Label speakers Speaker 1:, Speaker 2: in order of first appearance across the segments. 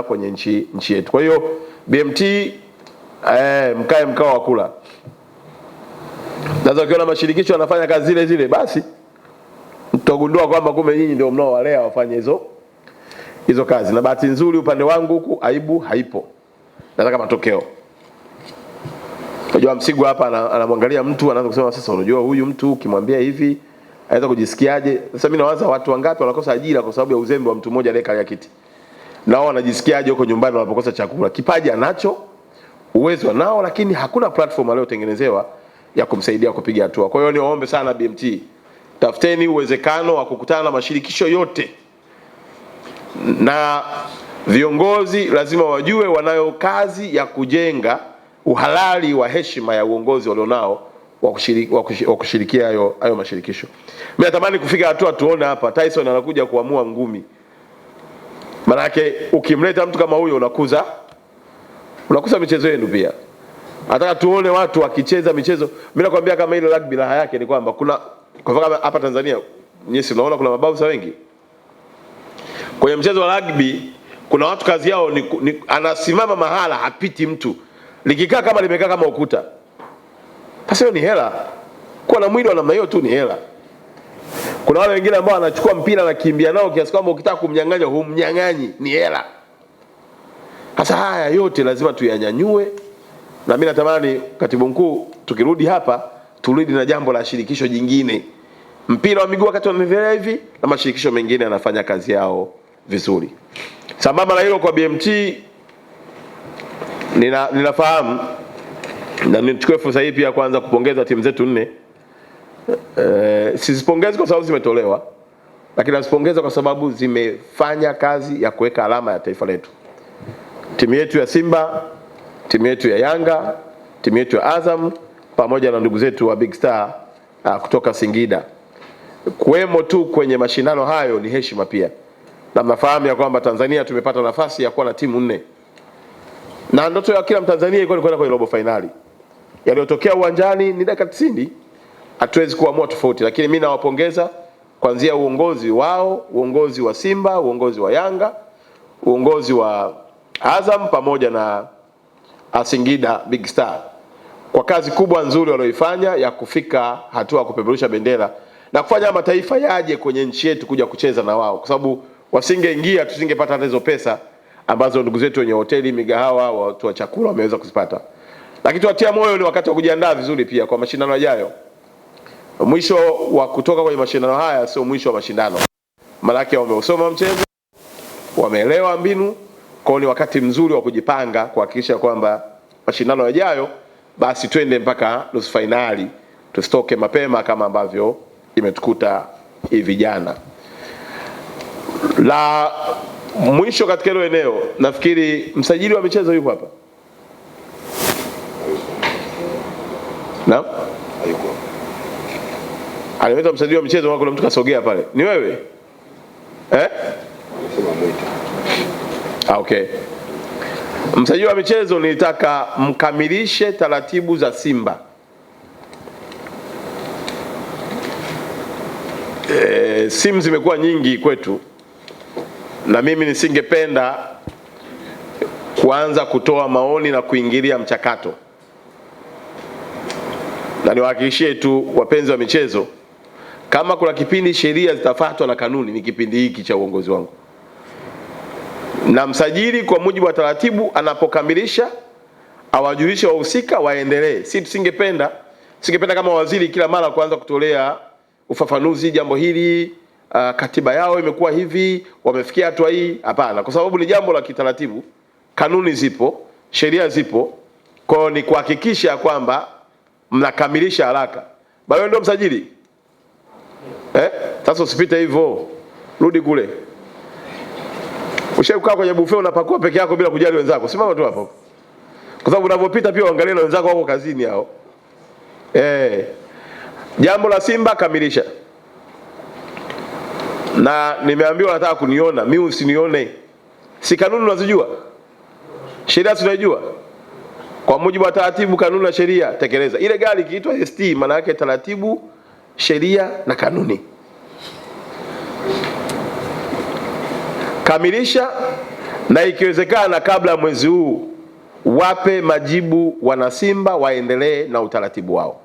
Speaker 1: kwenye nchi yetu. Kwa hiyo BMT mkae mkao wa kula. Sasa ukiona mashirikisho yanafanya kazi zile zile, basi mtagundua kwamba kumbe nyinyi ndio mnaowalea wafanye hizo kazi. Na bahati nzuri upande wangu huku aibu haipo. Nataka matokeo. Unajua Msigwa hapa anamwangalia mtu anaanza kusema sasa unajua huyu mtu ukimwambia hivi anaweza kujisikiaje? Sasa mimi nawaza watu wangapi wanakosa ajira kwa sababu ya uzembe wa mtu mmoja aliyekalia kiti. Nao wanajisikiaje huko nyumbani wanapokosa chakula? Kipaji anacho, uwezo nao, lakini hakuna platform aliyotengenezewa ya kumsaidia kupiga hatua. Kwa hiyo niwaombe sana BMT, tafuteni uwezekano wa kukutana na mashirikisho yote. Na viongozi lazima wajue wanayo kazi ya kujenga uhalali wa heshima ya uongozi walionao wa kushirikia hayo mashirikisho. Mimi natamani kufika hatua tuone hapa Tyson anakuja kuamua ngumi. Manake ukimleta mtu kama huyo unakuza michezo yenu pia. Nataka tuone watu wakicheza michezo. Mimi nakwambia kama ile rugby raha yake ni kwamba kwa mfano hapa Tanzania nyinyi unaona kuna mababu wengi. Kwenye mchezo wa rugby kuna watu kazi yao ni anasimama mahala hapiti mtu. Likikaa kama limekaa kama ukuta. Sasa hiyo ni hela. Kuwa na mwili wa namna hiyo tu ni hela. Kuna wale wengine ambao anachukua mpira na kimbia nao kiasi kwamba ukitaka kumnyang'anya humnyang'anyi, ni hela. Sasa haya yote lazima tuyanyanyue, na mimi natamani katibu mkuu tukirudi hapa turudi na jambo la shirikisho jingine. Mpira wa miguu wakati wanaendelea hivi na mashirikisho mengine yanafanya kazi yao vizuri. Sambamba na hilo kwa BMT ninafahamu na nichukue fursa hii pia kwanza kupongeza timu zetu 4. Sizipongezi kwa sababu zimetolewa, lakini nazipongeza kwa sababu zimefanya kazi ya kuweka alama ya taifa letu. Timu yetu ya Simba, timu yetu ya Yanga, timu yetu ya Azam pamoja na ndugu zetu wa Big Star kutoka Singida. Kuwemo tu kwenye mashindano hayo ni heshima pia. Na mnafahamu ya kwamba Tanzania tumepata nafasi ya kuwa na timu 4. Na ndoto ya kila Mtanzania ilikuwa ni kwenda kwenye robo finali. Yaliyotokea uwanjani ni dakika 90. Hatuwezi kuamua tofauti, lakini mimi nawapongeza kuanzia uongozi wao, uongozi wa Simba, uongozi wa Yanga, uongozi wa Azam pamoja na Singida Big Star kwa kazi kubwa nzuri walioifanya ya kufika hatua kupeperusha bendera na kufanya mataifa yaje kwenye nchi yetu kuja kucheza na wao, kwa sababu wasingeingia tusingepata hizo pesa ambazo ndugu zetu wenye hoteli, migahawa, watu wa chakula wameweza kuzipata. Lakini tuwatia moyo ni wakati wa kujiandaa vizuri pia kwa mashindano yajayo. Mwisho wa kutoka kwenye mashindano haya sio mwisho wa mashindano. Malaki wameusoma mchezo, wameelewa mbinu, kwa ni wakati mzuri wa kujipanga kuhakikisha kwamba mashindano yajayo basi twende mpaka nusu finali, tusitoke mapema kama ambavyo imetukuta hivi jana. La mwisho katika hilo eneo, nafikiri msajili wa michezo yuko hapa. Naam? Hayuko. Aliweza msajili wa michezo, kuna mtu kasogea pale. Ni wewe? Okay. Msajili wa michezo nilitaka mkamilishe taratibu za Simba. Simu zimekuwa nyingi kwetu na mimi nisingependa kuanza kutoa maoni na kuingilia mchakato. Na niwahakikishie tu wapenzi wa michezo, kama kuna kipindi sheria zitafuatwa na kanuni ni kipindi hiki cha uongozi wangu. Na msajili kwa mujibu wa taratibu anapokamilisha awajulishe wahusika waendelee. Singependa kama waziri kila mara kuanza kutolea ufafanuzi jambo hili, katiba yao imekuwa hivi, wamefikia hatua hii. Hapana, kwa sababu ni jambo la kitaratibu, kanuni zipo, sheria zipo. Kwa ni kuhakikisha kwamba mnakamilisha haraka. Bayo ndio msajili. Sasa usipite hivyo. Rudi kule. Ushakaa kwenye buffet unapakua peke yako bila kujali wenzako. Simama tu hapo. Kwa sababu unapopita pia uangalie na wenzako wako kazini hao. Jambo la Simba kamilisha. Na nimeambiwa nataka kuniona, mimi usinione. Si kanuni unazijua? Sheria tunajua. Kwa mujibu wa taratibu, kanuni na sheria tekeleza. Ile gari ikiitwa ST maana yake taratibu, sheria na kanuni. Kamilisha na ikiwezekana kabla mwezi huu wape majibu wanasimba, waendelee na utaratibu wao.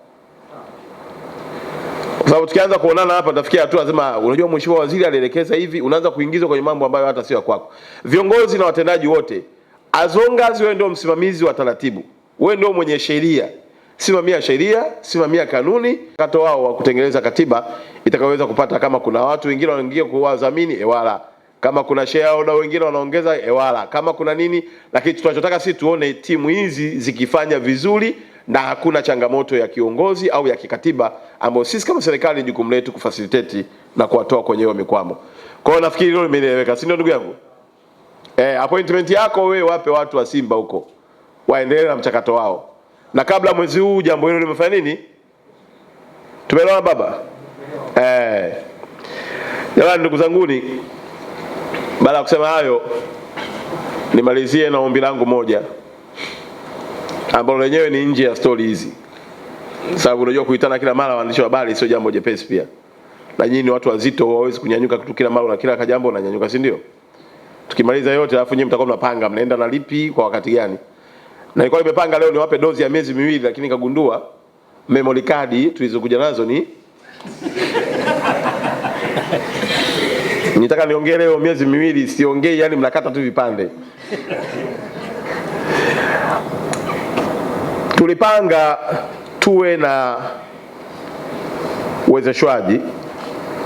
Speaker 1: Kwa sababu tukianza kuonana hapa tafikia hatua lazima, unajua mheshimiwa waziri alielekeza hivi, unaanza kuingizwa kwenye mambo ambayo hata sio kwako. Viongozi na watendaji wote, as long as wewe ndio msimamizi wa taratibu, wewe ndio mwenye sheria, simamia sheria, simamia kanuni, mchakato wao wa kutengeneza katiba itakaweza kupata. Kama kuna watu wengine wanaingia kwa wadhamini, ewala. Kama kuna shareholder wengine wanaongeza, ewala. Kama kuna nini, lakini tunachotaka sisi tuone timu hizi zikifanya vizuri na hakuna changamoto ya kiongozi au ya kikatiba ambayo sisi kama serikali jukumu letu kufacilitate na kuwatoa kwenye hiyo mikwamo. Kwa hiyo nafikiri hilo limeeleweka, si ndio ndugu yangu? Appointment yako wewe wape watu wa Simba huko, waendelee na mchakato wao. Na kabla mwezi huu jambo hilo limefanya nini? Tumeelewana baba? Jamani ndugu zanguni, baada ya kusema hayo nimalizie na ombi langu moja ambalo lenyewe ni nje ya story hizi. Sababu unajua kuitana kila mara waandishi wa habari sio jambo jepesi pia. Na nyinyi ni watu wazito, hawawezi kunyanyuka kitu kila mara na kila jambo unanyanyuka, si ndio? Tukimaliza yote alafu nyinyi mtakuwa mnapanga mnaenda na lipi kwa wakati gani. Na nilikuwa nimepanga leo niwape dozi ya miezi miwili, lakini nikagundua memory card tulizokuja nazo ni nitaka niongee leo miezi miwili, siongei yani mnakata tu vipande. Tulipanga tuwe na uwezeshwaji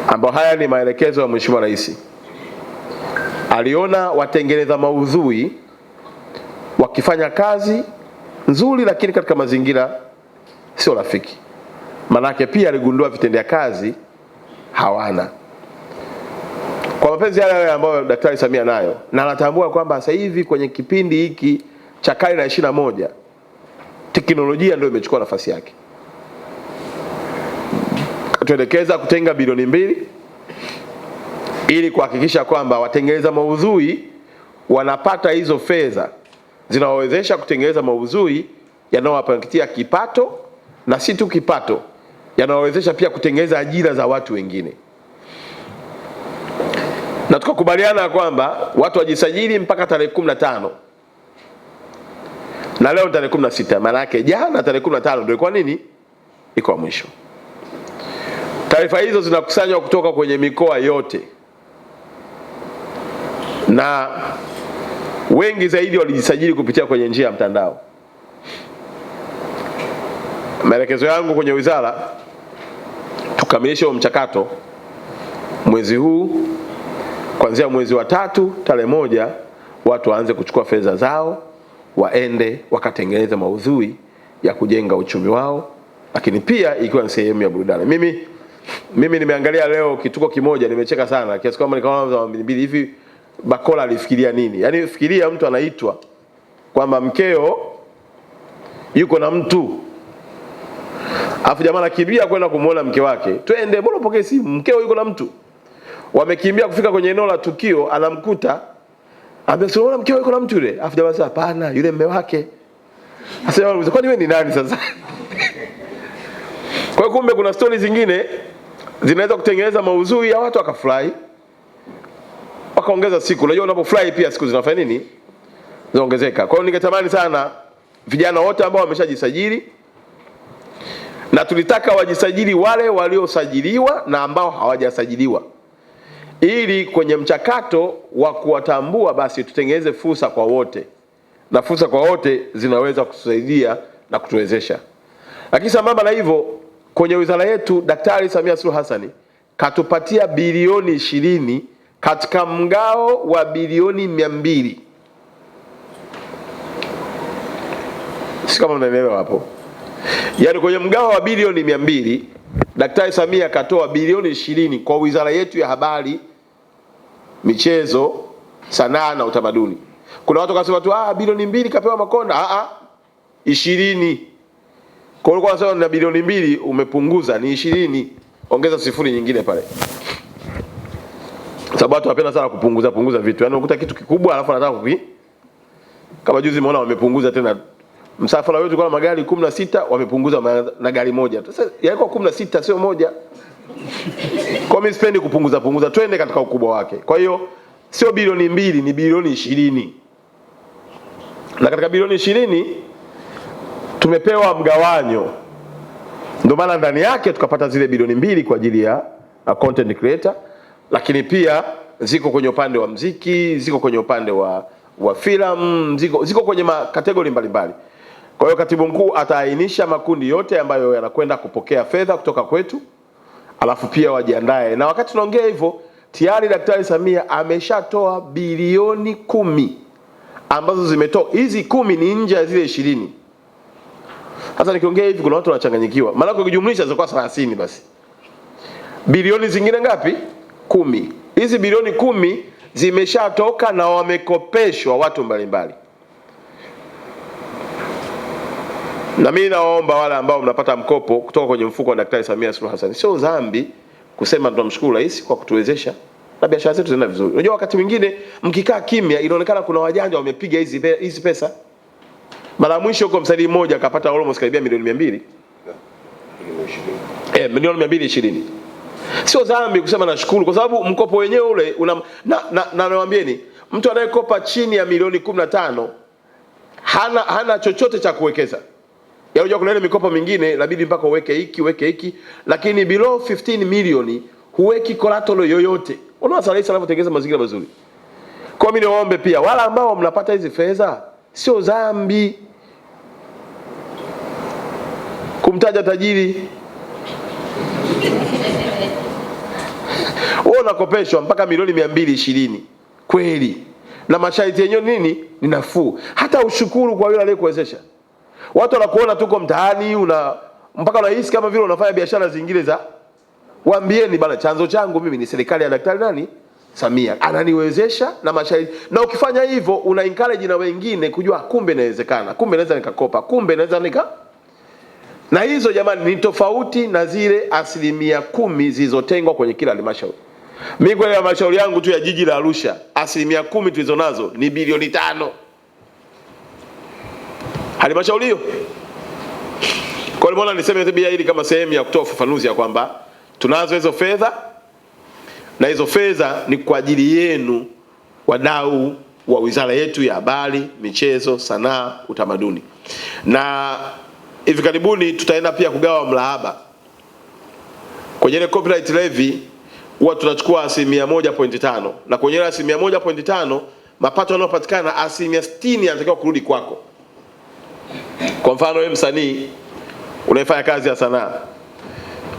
Speaker 1: ambao haya ni maelekezo ya Mheshimiwa Rais. Aliona watengeneza maudhui wakifanya kazi nzuri lakini katika mazingira sio rafiki. Manake pia aligundua vitendea kazi hawana. Kwa mapenzi yale ambayo Daktari Samia nayo, na anatambua kwamba sasa hivi kwenye kipindi hiki cha karne ya 21 teknolojia ndio imechukua nafasi yake. Tuelekeza kutenga bilioni 2 ili kuhakikisha kwamba watengeneza maudhui wanapata hizo fedha zinawawezesha kutengeneza maudhui yanayowapatia kipato, na si tu kipato, yanawawezesha pia kutengeneza ajira za watu wengine. Na tukakubaliana kwamba watu wajisajili mpaka tarehe 15. Na leo tarehe 16, maana yake jana tarehe 15 ndio ilikuwa nini? Iko mwisho. Taarifa hizo zinakusanywa kutoka kwenye mikoa yote. Na wengi zaidi walijisajili kupitia kwenye njia ya mtandao. Maelekezo yangu kwenye wizara tukamilishe huo mchakato mwezi huu, kuanzia mwezi wa 3 tarehe 1 watu waanze kuchukua fedha zao, waende wakatengeneza maudhui ya kujenga uchumi wao, lakini pia ikiwa ni sehemu ya burudani. Mimi nimeangalia leo kituko kimoja nimecheka sana kiasi kwamba nikaona mbili hivi Bakola alifikiria nini? Yaani fikiria mtu anaitwa kwamba mkeo yuko na mtu, afu jamaa anakimbia kwenda kumuona mke wake, twende bora pokee simu, mkeo yuko na mtu. Wamekimbia kufika kwenye eneo la tukio, anamkuta amesema unaona mkeo yuko na mtu yule. Afu jamaa sasa hapana, yule mume wake. Sasa wao kwani wewe ni nani sasa? Kwa hiyo kumbe kuna stories zingine zinaweza kutengeneza maudhui ya watu wakafurahi, wakaongeza siku. Unajua unapofurahi pia siku zinafanya nini? Zinaongezeka. Kwa hiyo ningetamani sana vijana wote ambao wameshajisajili, na tulitaka wajisajili wale waliosajiliwa na ambao hawajasajiliwa, ili kwenye mchakato wa kuwatambua basi tutengeneze fursa kwa wote, na fursa kwa wote zinaweza kutusaidia na kutuwezesha. Lakini sambamba na hivyo, kwenye wizara yetu Daktari Samia Suluhu Hassan katupatia bilioni 20 katika mgao wa bilioni 200. Si kama mnaelewa hapo? Yaani kwenye mgao wa bilioni 200 Daktari Samia katoa bilioni 20 kwa wizara yetu ya habari, michezo, sanaa na utamaduni. Kuna watu wakasema tu bilioni 2 kapewa Makonda. 20. Kwa hiyo wanasema na bilioni 2 umepunguza, ni 20. Ongeza sifuri nyingine pale. Sababu watu wanapenda sana kupunguza vitu. Yaani unakuta kitu kikubwa alafu anataka kama juzi umeona wamepunguza tena msafara wetu kwa magari 16 wamepunguza na gari moja. Sasa yalikuwa 16 sio moja. Kwa mimi sipendi kupunguza, twende katika ukubwa wake. Kwa hiyo sio bilioni 2, ni bilioni 20. Na katika bilioni 20 tumepewa mgawanyo, ndio maana ndani yake tukapata zile bilioni 2 kwa ajili ya content creator, lakini pia ziko kwenye upande wa mziki, ziko kwenye upande wa filamu, ziko kwenye kategori mbalimbali. Kwa hiyo katibu mkuu ataainisha makundi yote ambayo yanakwenda kupokea fedha kutoka kwetu, alafu pia wajiandae. Na wakati tunaongea hivyo, tayari Daktari Samia ameshatoa bilioni 10 ambazo zimetoka. Hizi 10 ni nje ya zile 20. Sasa nikiongea hivi kuna watu wanachanganyikiwa. Maana kwa kujumlisha zitakuwa 30 basi. Bilioni zingine ngapi? 10. Hizi bilioni 10 zimeshatoka na wamekopeshwa watu mbalimbali. Na mimi naomba wale ambao mnapata mkopo kutoka kwenye mfuko wa Daktari Samia Suluhu Hassan, sio dhambi kusema tunamshukuru rais kwa kutuwezesha na biashara zetu zinaenda vizuri. Unajua wakati mwingine mkikaa kimya inaonekana kuna wajanja wamepiga hizi pesa. Mara mwisho huko msanii mmoja akapata almost karibia milioni 200. Milioni 220. Sio dhambi kusema nashukuru kwa sababu mkopo wenyewe ule na nawaambieni mtu anayekopa chini ya milioni 15 hana chochote cha kuwekeza. Unajua kuna ile mikopo mingine inabidi mpaka uweke hiki, lakini below 15 milioni huweki collateral yoyote. Unaona sasa rais anavyotengeneza mazingira mazuri. Kwa mimi niwaombe pia wala ambao mnapata hizi fedha, sio dhambi kumtaja tajiri. Wewe unakopeshwa mpaka milioni 220 kweli. Na masharti yenyewe nini? Ni nafuu. Hata ushukuru kwa yule aliyekuwezesha. Watu wanakuona tuko mtaani mpaka unahisi kama vile unafanya biashara zingine za waambieni bana, chanzo changu mimi ni serikali ya Daktari Samia. Ananiwezesha na masharti. Na ukifanya hivyo una encourage na wengine kujua kumbe inawezekana. Kumbe naweza nikakopa. Kumbe naweza Na hizo jamani ni tofauti na zile 10% zilizotengwa kwenye kila halmashauri. Mimi kwa halmashauri yangu tu ya jiji la Arusha 10% tulizonazo ni bilioni 5. Halmashauri hiyo. Kwa hiyo niseme tabia hili kama sehemu ya kutoa ufafanuzi ya kwamba tunazo hizo fedha na hizo fedha ni kwa ajili yenu wadau wa wizara yetu ya habari, michezo, sanaa, utamaduni. Na hivi karibuni tutaenda pia kugawa mlahaba. Kwenye ile copyright levy huwa tunachukua 1.5 na kwenye ile 1.5 mapato yanayopatikana 60% yanatakiwa kurudi kwako. Kwa mfano wewe msanii unayefanya kazi ya sanaa,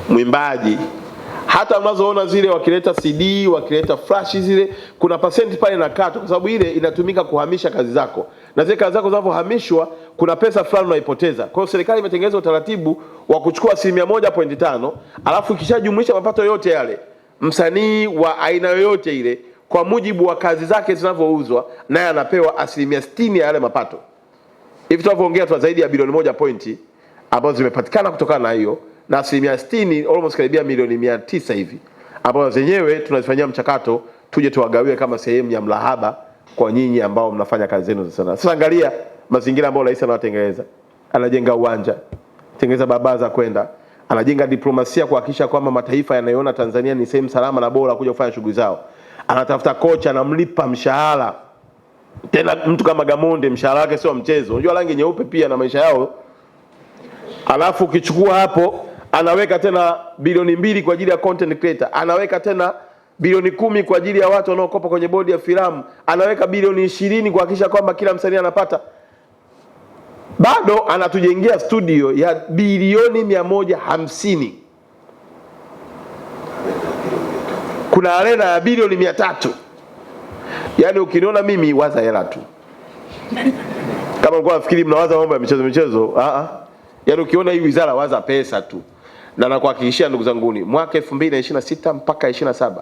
Speaker 1: mwimbaji, hata mnazoona zile wakileta CD, wakileta flash zile, kuna percent pale inakata kwa sababu ile inatumika kuhamisha kazi zako. Na zile kazi zako zinapohamishwa kuna pesa fulani unaipoteza. Kwa hiyo serikali imetengeneza utaratibu wa kuchukua 1.5, alafu ikishajumlisha mapato yote yale, msanii wa aina yoyote ile kwa mujibu wa kazi zake zinavyouzwa naye anapewa 60% ya yale mapato. Hivi tunavyoongea tuna zaidi ya bilioni 1 ambazo zimepatikana kutokana na hiyo, na 60% almost karibia milioni 900 hivi ambazo zenyewe tunazifanyia mchakato tuje tuwagawie kama sehemu ya mlahaba kwa nyinyi ambao mnafanya kazi zenu za sanaa. Sasa angalia mazingira ambayo rais anawatengeneza. Anajenga uwanja, tengeneza barabara za kwenda, anajenga diplomasia kuhakikisha kwamba mataifa yanayoona Tanzania ni sehemu salama na bora kuja kufanya shughuli zao. Anatafuta kocha, anamlipa mshahara. Tena mtu kama Gamonde mshahara wake sio mchezo. Unajua rangi nyeupe pia na maisha yao. Alafu ukichukua hapo anaweka tena bilioni 2 kwa ajili ya content creator. Anaweka tena bilioni 10 kwa ajili ya watu wanaokopa kwenye bodi ya filamu. Anaweka bilioni 20 kuhakikisha kwamba kila msanii anapata. Bado anatujengea studio ya bilioni 150. Kuna arena ya bilioni 300. Yaani ukiniona mimi waza hela tu. Kama ulikuwa unafikiri mnawaza mambo ya michezo, Yaani ukiona hii wizara waza pesa tu. Na nakuhakikishia ndugu zanguni, mwaka 2026 mpaka 27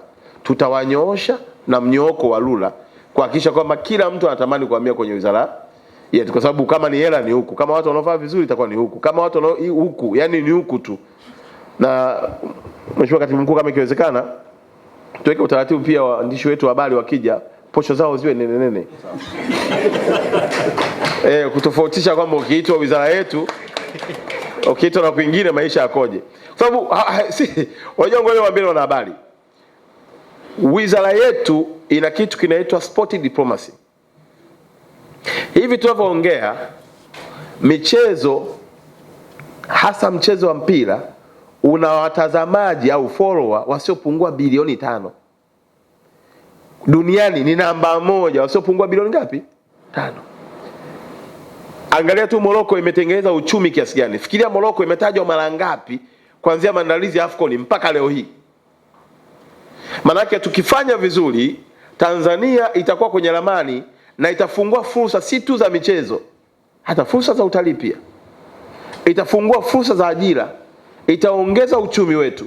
Speaker 1: tutawanyoosha na mnyooko wa lula kuhakikisha kwamba kila mtu anatamani kuhamia kwenye wizara yetu, kwa sababu kama ni hela ni huku, kama watu wanaofanya vizuri itakuwa ni huku, kama watu huku yani ni huku tu. Na Mheshimiwa Katibu Mkuu, kama ikiwezekana tuweke utaratibu pia waandishi wetu wa habari wakija posho zao ziwe nene. Kutofautisha kwamba ukiitwa wizara yetu ukiitwa na kwingine maisha yakoje. Kwa sababu wajua ngoja waambie wana habari. wizara yetu ina kitu kinaitwa sport diplomacy. Hivi tunavyoongea, michezo hasa mchezo wa mpira una watazamaji au follower wasiopungua bilioni 5. Duniani ni namba 1, wasiopungua bilioni ngapi? 5. Angalia tu Morocco imetengeneza uchumi kiasi gani. Fikiria Morocco imetajwa mara ngapi kuanzia maandalizi ya AFCON mpaka leo hii. Manake tukifanya vizuri, Tanzania itakuwa kwenye ramani na itafungua fursa si tu za michezo, hata fursa za utalii pia. Itafungua fursa za ajira, itaongeza uchumi wetu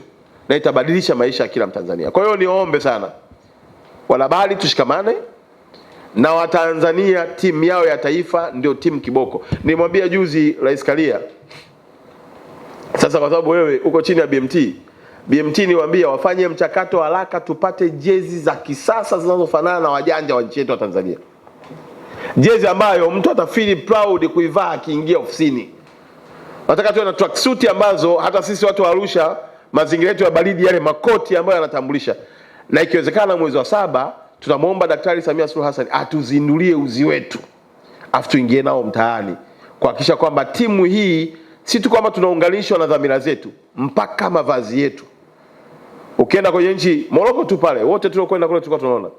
Speaker 1: na itabadilisha maisha ya kila Mtanzania. Kwa hiyo niombe sana wanahabari, tushikamane na Watanzania. Timu yao ya taifa ndio timu kiboko. Nimwambia juzi Rais Karia, sasa kwa sababu wewe uko chini ya BMT niwaambia wafanye mchakato haraka tupate jezi za kisasa zinazofanana na wajanja wa nchi yetu wa Tanzania. Jezi ambayo mtu atafeel proud kuivaa akiingia ofisini. Nataka tuwe na tracksuit ambazo hata sisi watu wa Arusha, mazingira yetu ya baridi, yale makoti ambayo yanatambulisha. Na ikiwezekana mwezi wa 7 tunamuomba Daktari Samia Suluhu Hassan atuzindulie uzi wetu, afu tuingie nao mtaani kuhakikisha kwamba timu hii si tu kwamba tunaunganishwa na dhamira zetu, mpaka mavazi yetu. Ukienda kwenye nchi Morocco tu pale, wote tuliokwenda kule tulikuwa tunaona,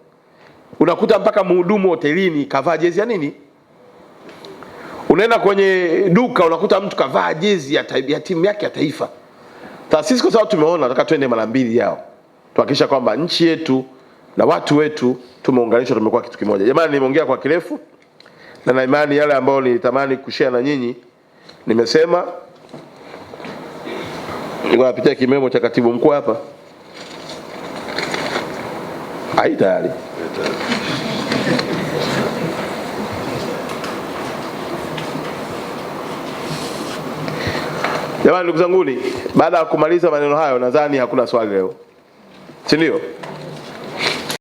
Speaker 1: unakuta mpaka mhudumu hotelini kavaa jezi ya nini. Unaenda kwenye duka unakuta mtu kavaa jezi ya timu yake ya taifa. Sisi kwa sababu tumeona, nataka twende mara mbili yao, tuhakikisha kwamba nchi yetu na watu wetu tumeunganishwa, tumekuwa kitu kimoja. Jamani, nimeongea kwa kirefu na na imani yale ambayo nilitamani kushare na nyinyi nimesema. Niko napitia kimemo cha katibu mkuu hapa. Tayari. Jamani, ndugu zangu, baada ya kumaliza maneno hayo nadhani hakuna swali leo, si ndio?